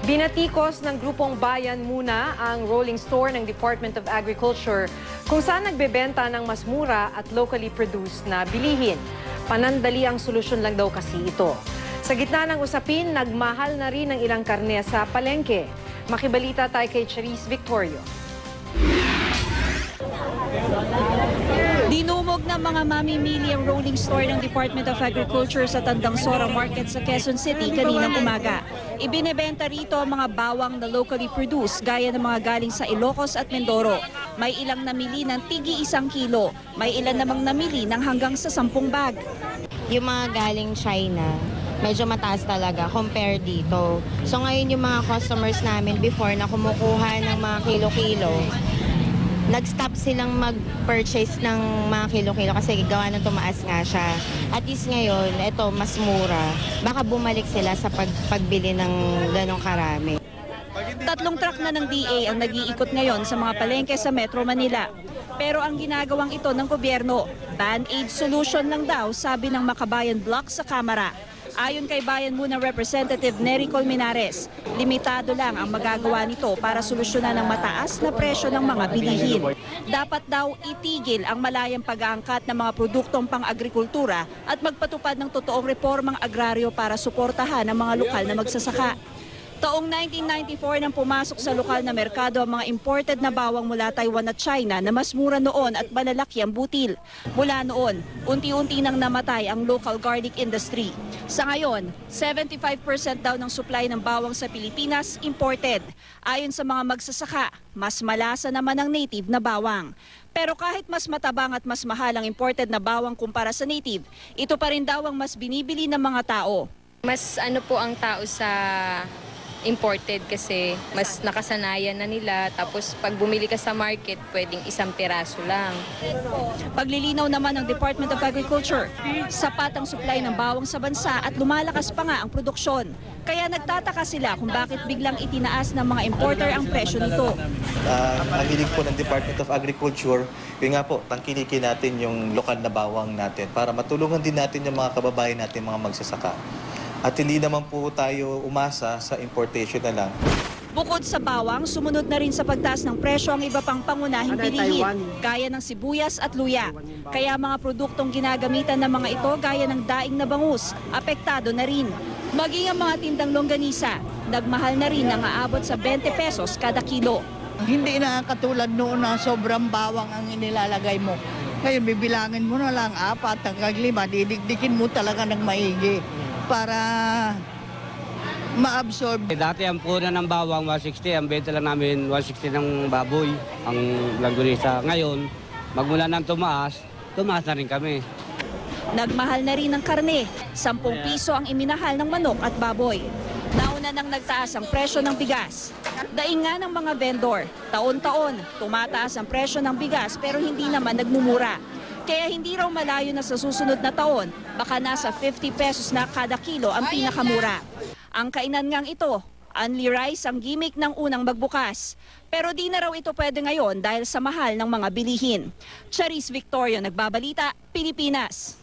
Binatikos ng Grupong Bayan Muna ang rolling store ng Department of Agriculture kung saan nagbebenta ng mas mura at locally produced na bilihin. Panandali ang solusyon lang daw kasi ito. Sa gitna ng usapin, nagmahal na rin ang ilang karne sa palengke. Makibalita tayo kay Charis Victorio. Dinumog ng mga mamimili ang rolling store ng Department of Agriculture sa Tandang Sora Market sa Quezon City kaninang umaga. Ibinebenta rito ang mga bawang na locally produced gaya ng mga galing sa Ilocos at Mindoro. May ilang namili ng tigi 1 kilo, may ilan namang namili ng hanggang sa 10 bag. Yung mga galing China, medyo mataas talaga compare dito. So ngayon yung mga customers namin before na kumukuha ng mga kilo-kilo, nag-stop silang mag-purchase ng mga kilo-kilo kasi gawa ng tumaas nga siya. At least ngayon, ito mas mura. Baka bumalik sila sa pagbili ng ganong karami. 3 truck na ng DA ang nag-iikot ngayon sa mga palengke sa Metro Manila. Pero ang ginagawang ito ng gobyerno, band-aid solution lang daw, sabi ng Makabayan Block sa Kamara. Ayon kay Bayan Muna Representative Nery Colmenares, limitado lang ang magagawa nito para solusyonan ang mataas na presyo ng mga bilihin. Dapat daw itigil ang malayang pag-aangkat ng mga produktong pang-agrikultura at magpatupad ng totoong reformang agraryo para suportahan ang mga lokal na magsasaka. Taong 1994 nang pumasok sa lokal na merkado ang mga imported na bawang mula Taiwan at China na mas mura noon at malalaki ang butil. Mula noon, unti-unti nang namatay ang local garlic industry. Sa ngayon, 75% daw ng supply ng bawang sa Pilipinas imported. Ayon sa mga magsasaka, mas malasa naman ang native na bawang. Pero kahit mas matabang at mas mahal ang imported na bawang kumpara sa native, ito pa rin daw ang mas binibili ng mga tao. Mas po ang tao sa imported kasi mas nakasanayan na nila, tapos pag bumili ka sa market pwedeng 1 piraso lang. Paglilinaw naman ng Department of Agriculture, sapat ang supply ng bawang sa bansa at lumalakas pa nga ang produksyon. Kaya nagtataka sila kung bakit biglang itinaas ng mga importer ang presyo nito. Ang hilig po ng Department of Agriculture, yun nga po, tangkilikin natin yung lokal na bawang natin para matulungan din natin yung mga kababayan natin, mga magsasaka. At hindi naman po tayo umasa sa importation na lang. Bukod sa bawang, sumunod na rin sa pagtaas ng presyo ang iba pang pangunahing bilihin, gaya ng sibuyas at luya. Kaya mga produktong ginagamitan ng mga ito, gaya ng daing na bangus, apektado na rin. Maging ang mga tindang longganisa, nagmahal na rin ang aabot sa 20 pesos kada kilo. Hindi na katulad noon na sobrang bawang ang inilalagay mo. Ngayon, bibilangin mo na lang 4 hanggang 5, didikdikin mo talaga ng maigi para ma-absorb. Dati ang puna ng bawang 160, ang benta lang namin 160 ng baboy, ang langgunisa. Ngayon, magmula ng tumaas na rin kami. Nagmahal na rin ang karne, 10 piso ang iminahal ng manok at baboy. Nauna nang nagtaas ang presyo ng bigas. Daing nga ng mga vendor, taon-taon tumataas ang presyo ng bigas pero hindi naman nagmumura. Kaya hindi raw malayo na sa susunod na taon, baka nasa 50 pesos na kada kilo ang pinakamura. Ang kainan ngang ito, only rice ang gimmick ng unang magbukas. Pero di na raw ito pwede ngayon dahil sa mahal ng mga bilihin. Charis Victorio, Nagbabalita, Pilipinas.